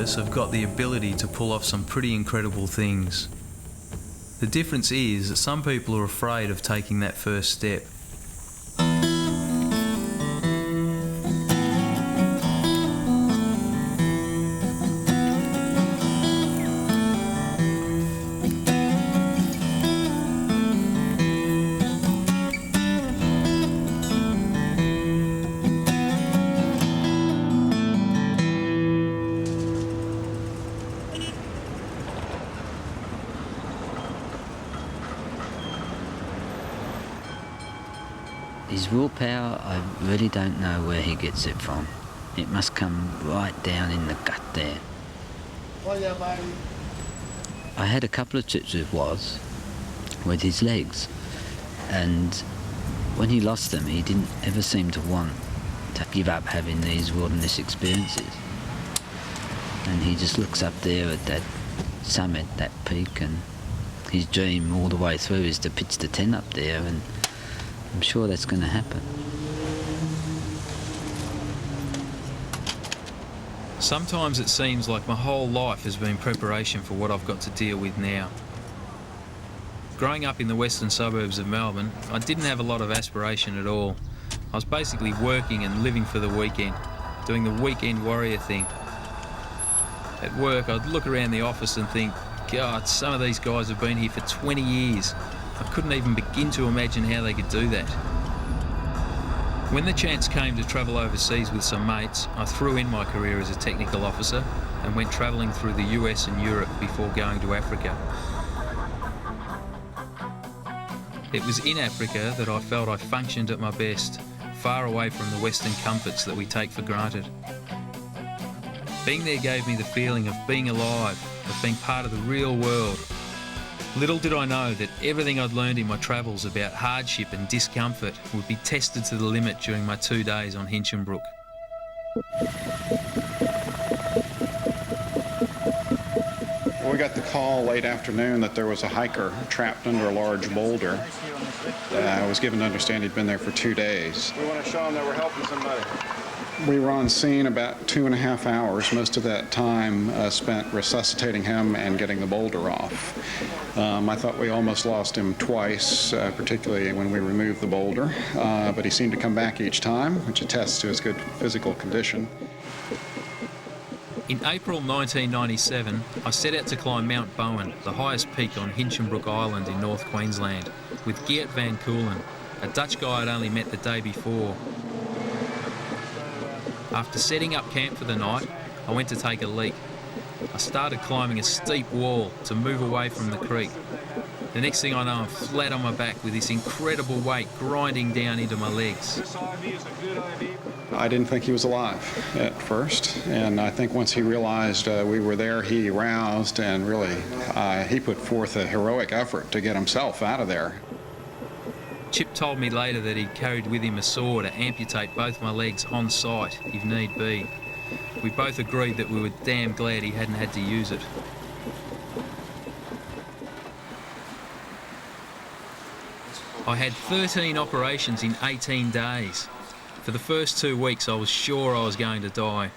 us have got the ability to pull off some pretty incredible things. The difference is that some people are afraid of taking that first step. His willpower, I really don't know where he gets it from. It must come right down in the gut there. I had a couple of trips with Woz, with his legs, and when he lost them, he didn't ever seem to want to give up having these wilderness experiences. And he just looks up there at that summit, that peak, and his dream all the way through is to pitch the tent up there, and I'm sure that's going to happen. Sometimes it seems like my whole life has been preparation for what I've got to deal with now. Growing up in the western suburbs of Melbourne, I didn't have a lot of aspiration at all. I was basically working and living for the weekend, doing the weekend warrior thing. At work, I'd look around the office and think, God, some of these guys have been here for 20 years. I couldn't even begin to imagine how they could do that. When the chance came to travel overseas with some mates, I threw in my career as a technical officer and went travelling through the US and Europe before going to Africa. It was in Africa that I felt I functioned at my best, far away from the Western comforts that we take for granted. Being there gave me the feeling of being alive, of being part of the real world. Little did I know that everything I'd learned in my travels about hardship and discomfort would be tested to the limit during my 2 days on Hinchinbrook. We got the call late afternoon that there was a hiker trapped under a large boulder. I was given to understand he'd been there for 2 days. We want to show him that we're helping somebody. We were on scene about 2.5 hours, most of that time spent resuscitating him and getting the boulder off. I thought we almost lost him twice, particularly when we removed the boulder, but he seemed to come back each time, which attests to his good physical condition. In April 1997, I set out to climb Mount Bowen, the highest peak on Hinchinbrook Island in North Queensland, with Geert van Koolen, a Dutch guy I'd only met the day before. After setting up camp for the night, I went to take a leak. I started climbing a steep wall to move away from the creek. The next thing I know, I'm flat on my back with this incredible weight grinding down into my legs. I didn't think he was alive at first, and I think once he realized we were there, he roused and really he put forth a heroic effort to get himself out of there. Chip told me later that he'd carried with him a saw to amputate both my legs on site if need be. We both agreed that we were damn glad he hadn't had to use it. I had 13 operations in 18 days. For the first 2 weeks I was sure I was going to die.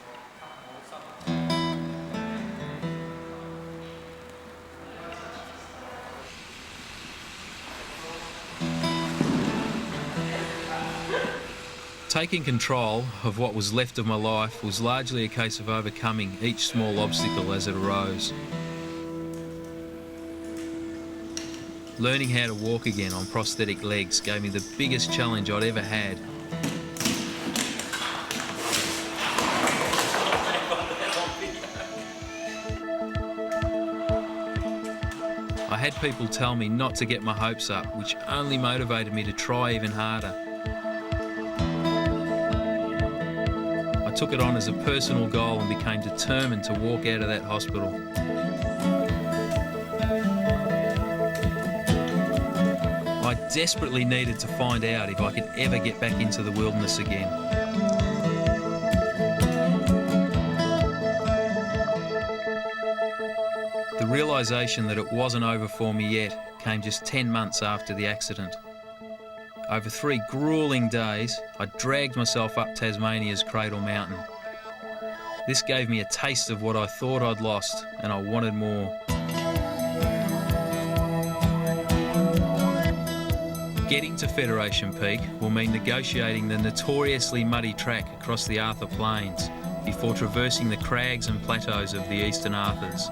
Taking control of what was left of my life was largely a case of overcoming each small obstacle as it arose. Learning how to walk again on prosthetic legs gave me the biggest challenge I'd ever had. I had people tell me not to get my hopes up, which only motivated me to try even harder. I took it on as a personal goal and became determined to walk out of that hospital. I desperately needed to find out if I could ever get back into the wilderness again. The realisation that it wasn't over for me yet came just 10 months after the accident. Over 3 gruelling days, I dragged myself up Tasmania's Cradle Mountain. This gave me a taste of what I thought I'd lost, and I wanted more. Getting to Federation Peak will mean negotiating the notoriously muddy track across the Arthur Plains before traversing the crags and plateaus of the Eastern Arthurs.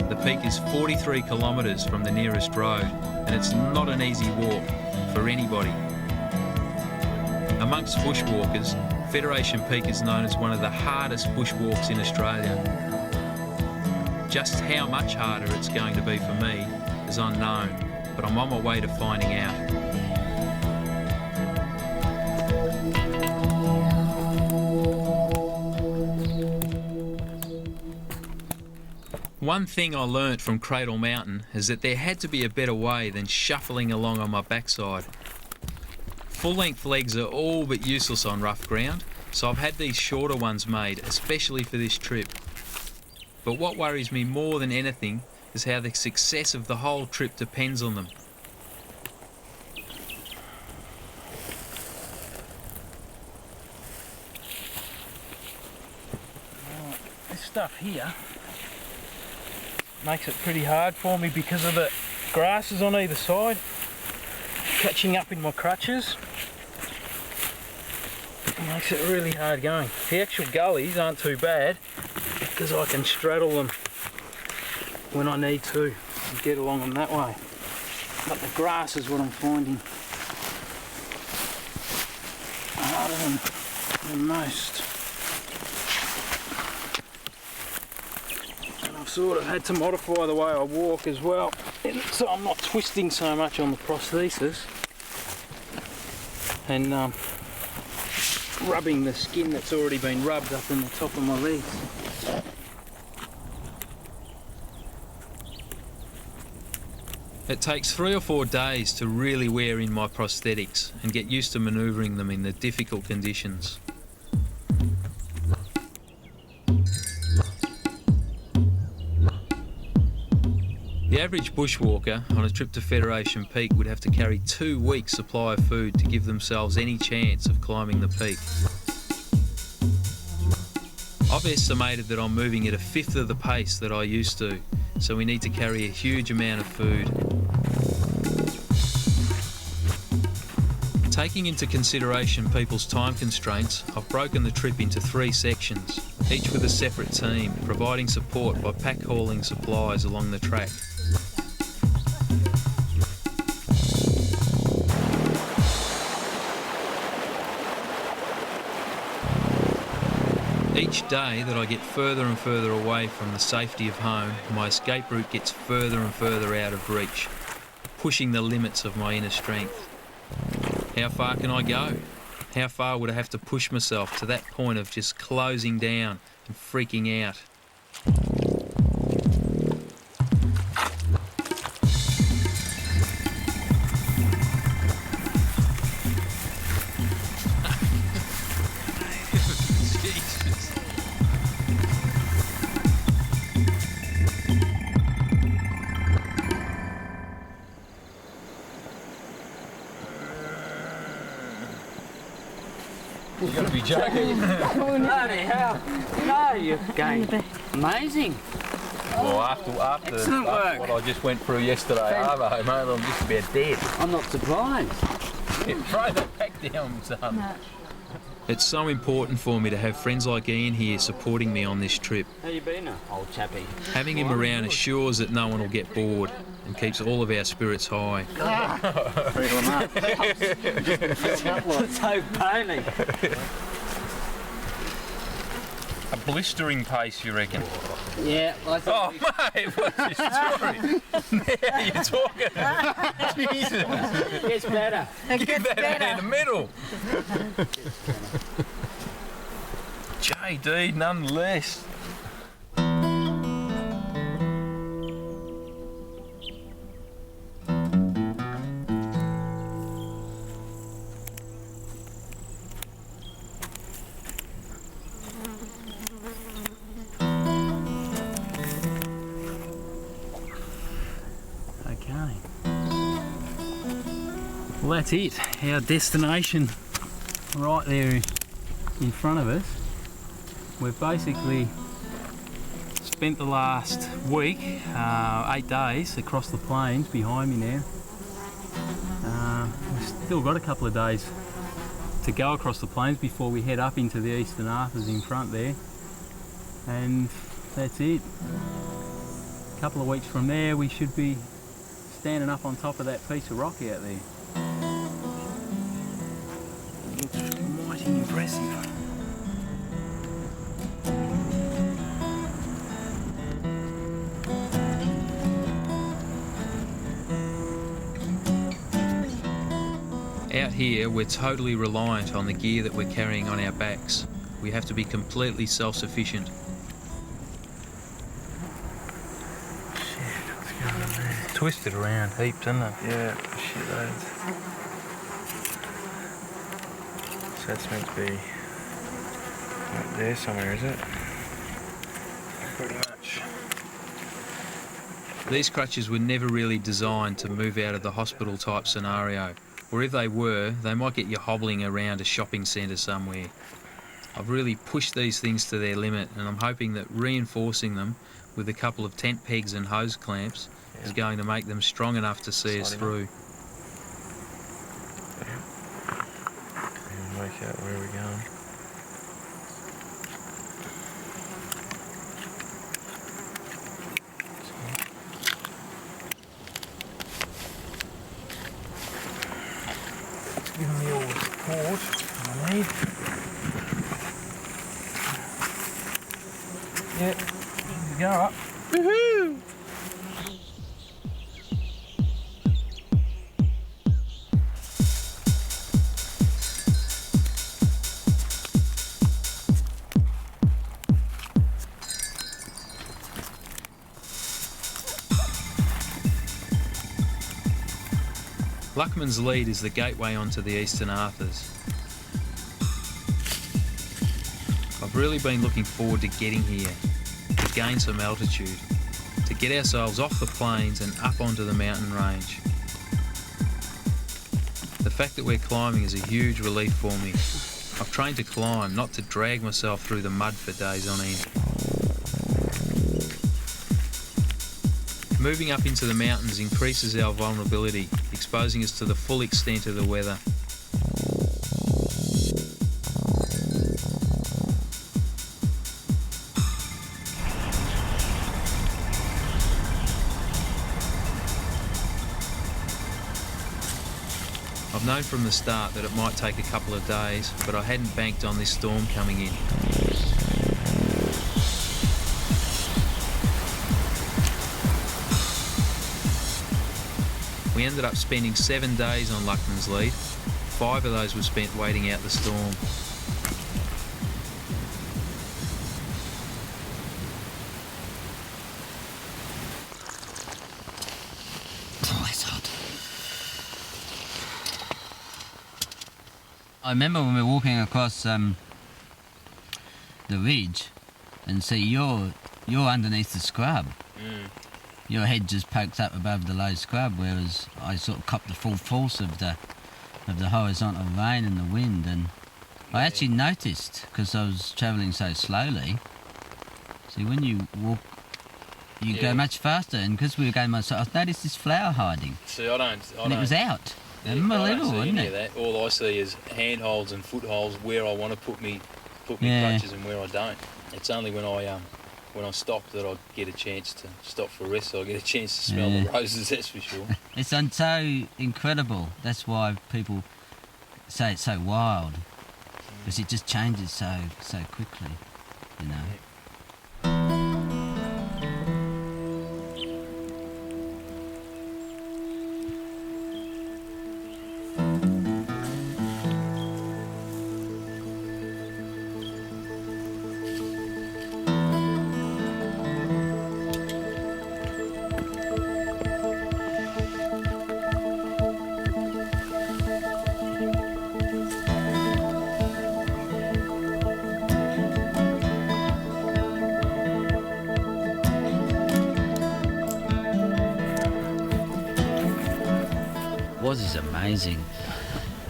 The peak is 43 kilometres from the nearest road, and it's not an easy walk for anybody. Amongst bushwalkers, Federation Peak is known as one of the hardest bushwalks in Australia. Just how much harder it's going to be for me is unknown, but I'm on my way to finding out. One thing I learnt from Cradle Mountain is that there had to be a better way than shuffling along on my backside. Full-length legs are all but useless on rough ground, so I've had these shorter ones made, especially for this trip. But what worries me more than anything is how the success of the whole trip depends on them. This stuff here makes it pretty hard for me because of the grasses on either side catching up in my crutches. It makes it really hard going. The actual gullies aren't too bad because I can straddle them when I need to and get along them that way. But the grass is what I'm finding harder than most. And I've sort of had to modify the way I walk as well, so I'm not twisting so much on the prosthesis and rubbing the skin that's already been rubbed up in the top of my legs. It takes 3 or 4 days to really wear in my prosthetics and get used to manoeuvring them in the difficult conditions. The average bushwalker on a trip to Federation Peak would have to carry 2 weeks' supply of food to give themselves any chance of climbing the peak. I've estimated that I'm moving at 1/5 of the pace that I used to, so we need to carry a huge amount of food. Taking into consideration people's time constraints, I've broken the trip into 3 sections, each with a separate team, providing support by pack hauling supplies along the track. Each day that I get further and further away from the safety of home, my escape route gets further and further out of reach, pushing the limits of my inner strength. How far can I go? How far would I have to push myself to that point of just closing down and freaking out? You've got to be joking. Bloody hell. No, you're going amazing. Well, after Excellent work. what I just went through yesterday, Arvo, mate, I'm just about dead. I'm not surprised. Throw that pack down, son. It's so important for me to have friends like Ian here supporting me on this trip. How you been, old chappie? Having him around assures that no one will get bored and keeps all of our spirits high. It's so pony. A blistering pace, you reckon? Yeah, I thought. Oh, mate, what's your story? Now you're talking. Jesus. It gets better. Give that in the middle. JD, nonetheless. Well, that's it. Our destination right there in front of us. We've basically spent the last week, 8 days, across the plains behind me now. We've still got a couple of days to go across the plains before we head up into the Eastern Arthurs in front there. And that's it. A couple of weeks from there we should be standing up on top of that piece of rock out there. Looks mighty impressive. Out here, we're totally reliant on the gear that we're carrying on our backs. We have to be completely self-sufficient. Twisted around heaps, isn't it? Yeah, shitloads. So that's meant to be right there somewhere, is it? Pretty much. These crutches were never really designed to move out of the hospital type scenario, or if they were, they might get you hobbling around a shopping centre somewhere. I've really pushed these things to their limit, and I'm hoping that reinforcing them with a couple of tent pegs and hose clamps is going to make them strong enough to see us through. And work out where we're going. It's giving me all the support I need. Yeah, here we go up. Woohoo! Luckman's Lead is the gateway onto the Eastern Arthurs. I've really been looking forward to getting here, to gain some altitude, to get ourselves off the plains and up onto the mountain range. The fact that we're climbing is a huge relief for me. I've trained to climb, not to drag myself through the mud for days on end. Moving up into the mountains increases our vulnerability, exposing us to the full extent of the weather. I've known from the start that it might take a couple of days, but I hadn't banked on this storm coming in. We ended up spending 7 days on Luckman's Lead. 5 of those were spent waiting out the storm. Oh, it's hot. I remember when we were walking across the ridge, and see you're underneath the scrub. Your head just pokes up above the low scrub, whereas I sort of copped the full force of the horizontal rain and the wind. And I actually noticed, because I was travelling so slowly. See, when you walk, you go much faster, and because we were going much, I noticed this flower hiding. See, I don't. And it was out. Yeah, Unbelievable, wasn't any it? of that. All I see is handholds and footholds where I want to put me Yeah. crutches and where I don't. It's only when I stop that I get a chance to stop for rest, so I get a chance to smell the roses, that's for sure. It's so incredible. That's why people say it's so wild, because it just changes so quickly, you know. What is amazing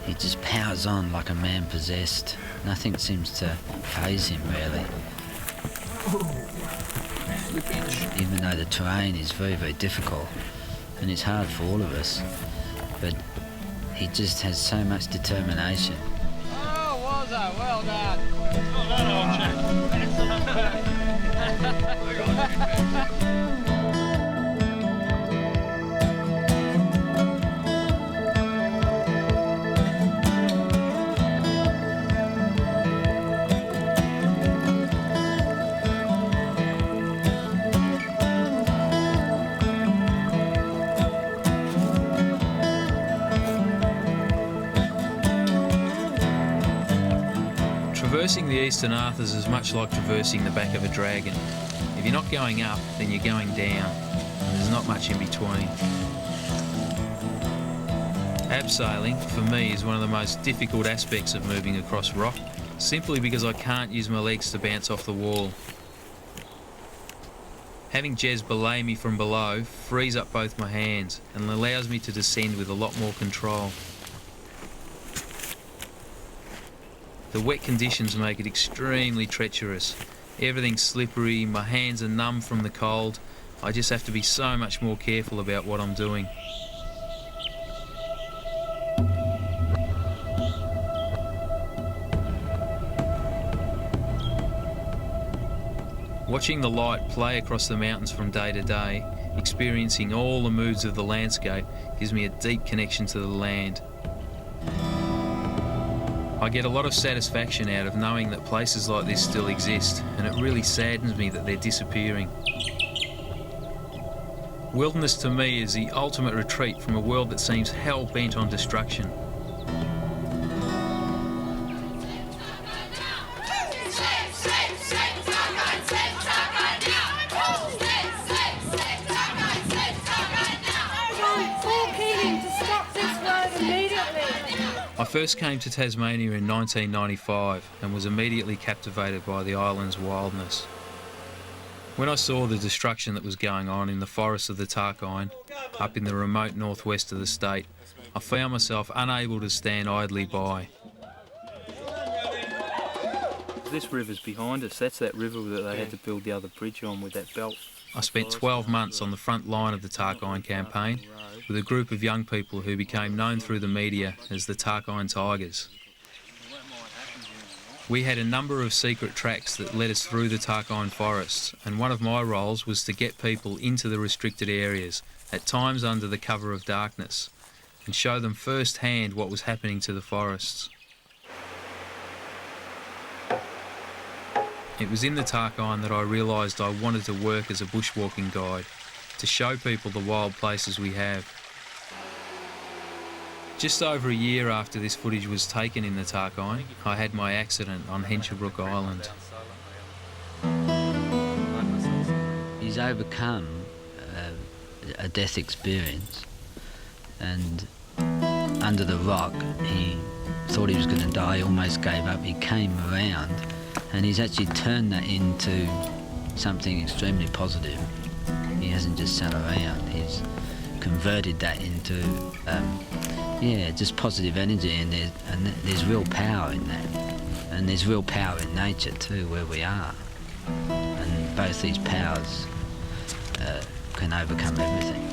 he just powers on like a man possessed. Nothing seems to faze him really. Even though the terrain is very, very difficult and it's hard for all of us, but he just has so much determination. Oh, Wazza, well done. Well done, old chap. Traversing the Eastern Arthurs is much like traversing the back of a dragon. If you're not going up, then you're going down, and there's not much in between. Abseiling, for me, is one of the most difficult aspects of moving across rock, simply because I can't use my legs to bounce off the wall. Having Jez belay me from below frees up both my hands and allows me to descend with a lot more control. The wet conditions make it extremely treacherous. Everything's slippery, my hands are numb from the cold. I just have to be so much more careful about what I'm doing. Watching the light play across the mountains from day to day, experiencing all the moods of the landscape, gives me a deep connection to the land. I get a lot of satisfaction out of knowing that places like this still exist, and it really saddens me that they're disappearing. Wilderness to me is the ultimate retreat from a world that seems hell-bent on destruction. I first came to Tasmania in 1995 and was immediately captivated by the island's wildness. When I saw the destruction that was going on in the forests of the Tarkine, up in the remote northwest of the state, I found myself unable to stand idly by. This river's behind us. That's that river that they had to build the other bridge on with that belt. I spent 12 months on the front line of the Tarkine campaign with a group of young people who became known through the media as the Tarkine Tigers. We had a number of secret tracks that led us through the Tarkine forests, and one of my roles was to get people into the restricted areas, at times under the cover of darkness, and show them firsthand what was happening to the forests. It was in the Tarkine that I realised I wanted to work as a bushwalking guide, to show people the wild places we have. Just over a year after this footage was taken in the Tarkine, I had my accident on Henshawbrook Island. He's overcome a death experience, and under the rock he thought he was going to die, almost gave up. He came around and he's actually turned that into something extremely positive. He hasn't just sat around, he's converted that into just positive energy, and there's real power in that, and there's real power in nature too, where we are, and both these powers can overcome everything.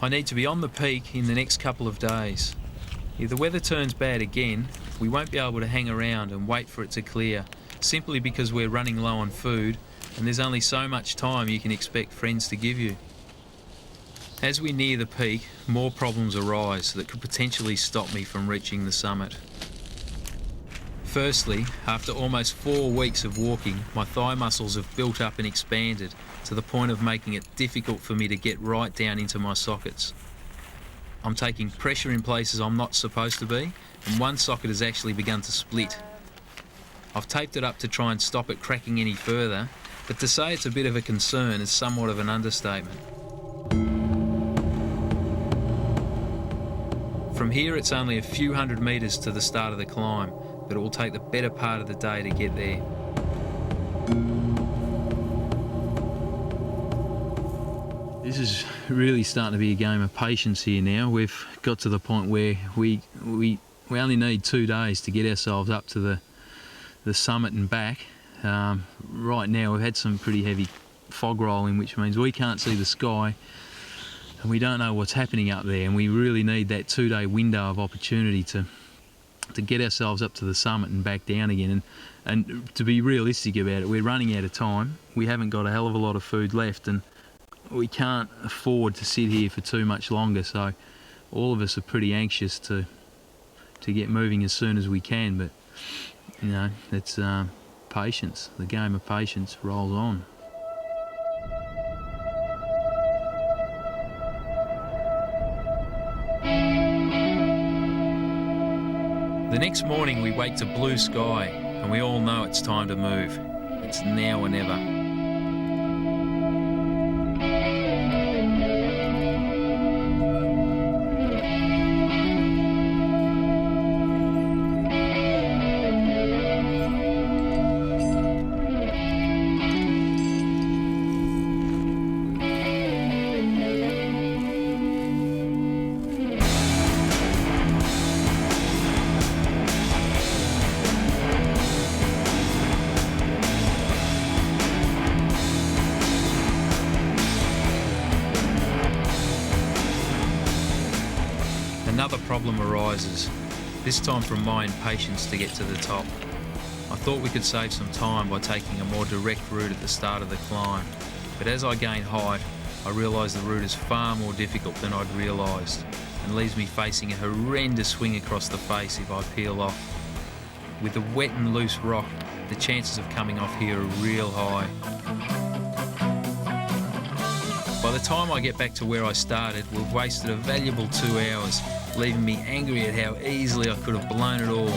I need to be on the peak in the next couple of days. If the weather turns bad again, we won't be able to hang around and wait for it to clear, simply because we're running low on food and there's only so much time you can expect friends to give you. As we near the peak, more problems arise that could potentially stop me from reaching the summit. Firstly, after almost 4 weeks of walking, my thigh muscles have built up and expanded to the point of making it difficult for me to get right down into my sockets. I'm taking pressure in places I'm not supposed to be, and one socket has actually begun to split. I've taped it up to try and stop it cracking any further, but to say it's a bit of a concern is somewhat of an understatement. From here it's only a few hundred metres to the start of the climb, but it will take the better part of the day to get there. This is really starting to be a game of patience here now. We've got to the point where we only need 2 days to get ourselves up to the summit and back. Right now we've had some pretty heavy fog rolling, which means we can't see the sky and we don't know what's happening up there, and we really need that 2-day window of opportunity to get ourselves up to the summit and back down again. And to be realistic about it, we're running out of time. We haven't got a hell of a lot of food left, and we can't afford to sit here for too much longer, so all of us are pretty anxious to get moving as soon as we can. But you know, it's patience. The game of patience rolls on. The next morning we wake to blue sky, and we all know it's time to move. It's now or never. Another problem arises, this time from my impatience to get to the top. I thought we could save some time by taking a more direct route at the start of the climb, but as I gain height, I realise the route is far more difficult than I'd realised, and leaves me facing a horrendous swing across the face if I peel off. With the wet and loose rock, the chances of coming off here are real high. By the time I get back to where I started, we've wasted a valuable 2 hours, leaving me angry at how easily I could have blown it all.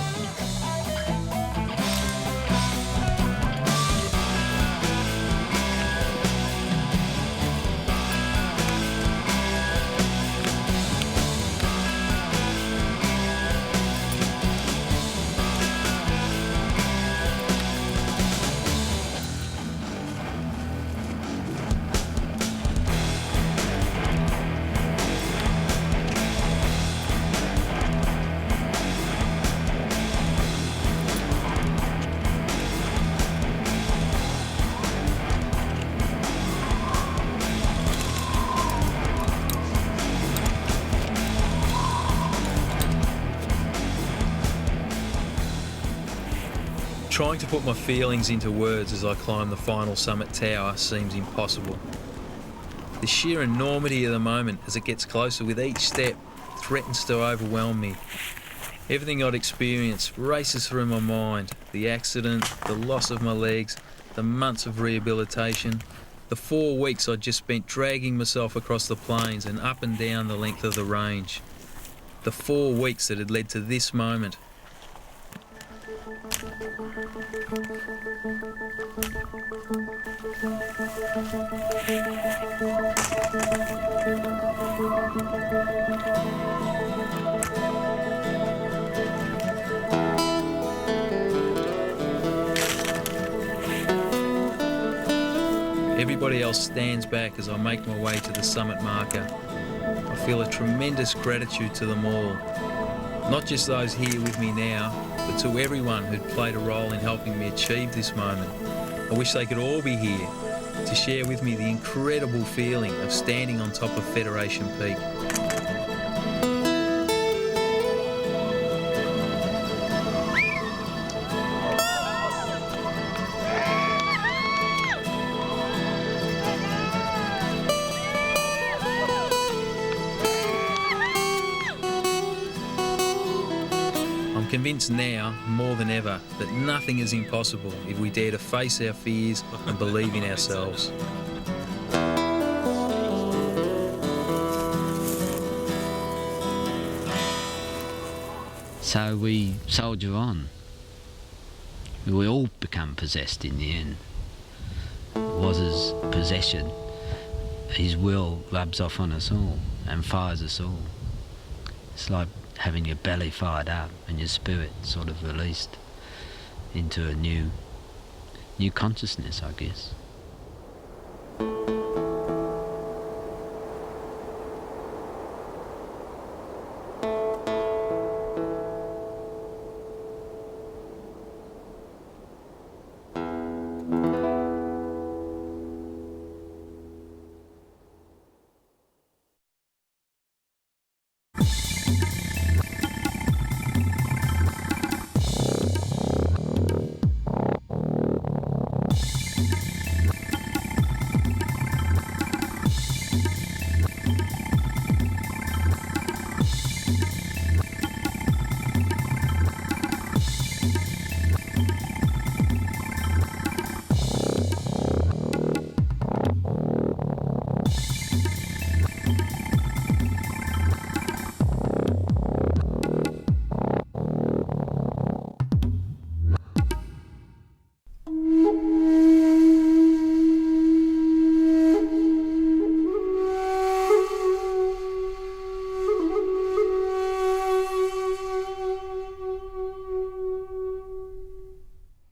Trying to put my feelings into words as I climb the final summit tower seems impossible. The sheer enormity of the moment as it gets closer with each step threatens to overwhelm me. Everything I'd experienced races through my mind. The accident, the loss of my legs, the months of rehabilitation, the 4 weeks I'd just spent dragging myself across the plains and up and down the length of the range. The 4 weeks that had led to this moment. Everybody else stands back as I make my way to the summit marker. I feel a tremendous gratitude to them all. Not just those here with me now, but to everyone who'd played a role in helping me achieve this moment. I wish they could all be here to share with me the incredible feeling of standing on top of Federation Peak. I'm convinced now, more than ever, that nothing is impossible if we dare to face our fears and believe in ourselves. So we soldier on. We all become possessed in the end. Waz's possession, his will rubs off on us all and fires us all. It's like having your belly fired up and your spirit sort of released into a new consciousness, I guess.